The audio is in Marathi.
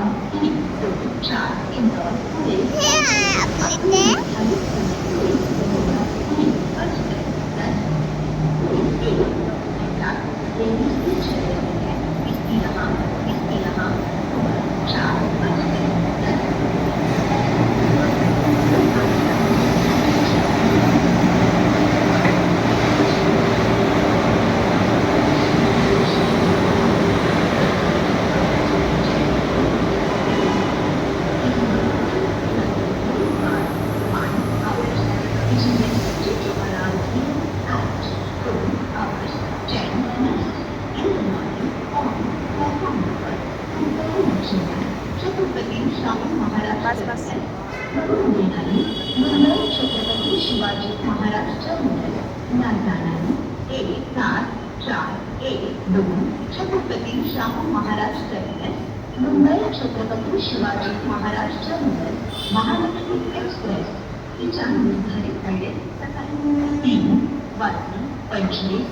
3, 2, 4 इंदौर पुणे छत्रपती शाहू महाराज मुंबई छत्रपती शिवाजी महाराज टर्मिनस नागनानी 1741 Chhatrapati Shahu Maharaj terminus Mumbai Chhatrapati Shivaji Maharaj terminus Mahalaxmi express तिच्या निर्धारित वेळेत सकाळी 3:25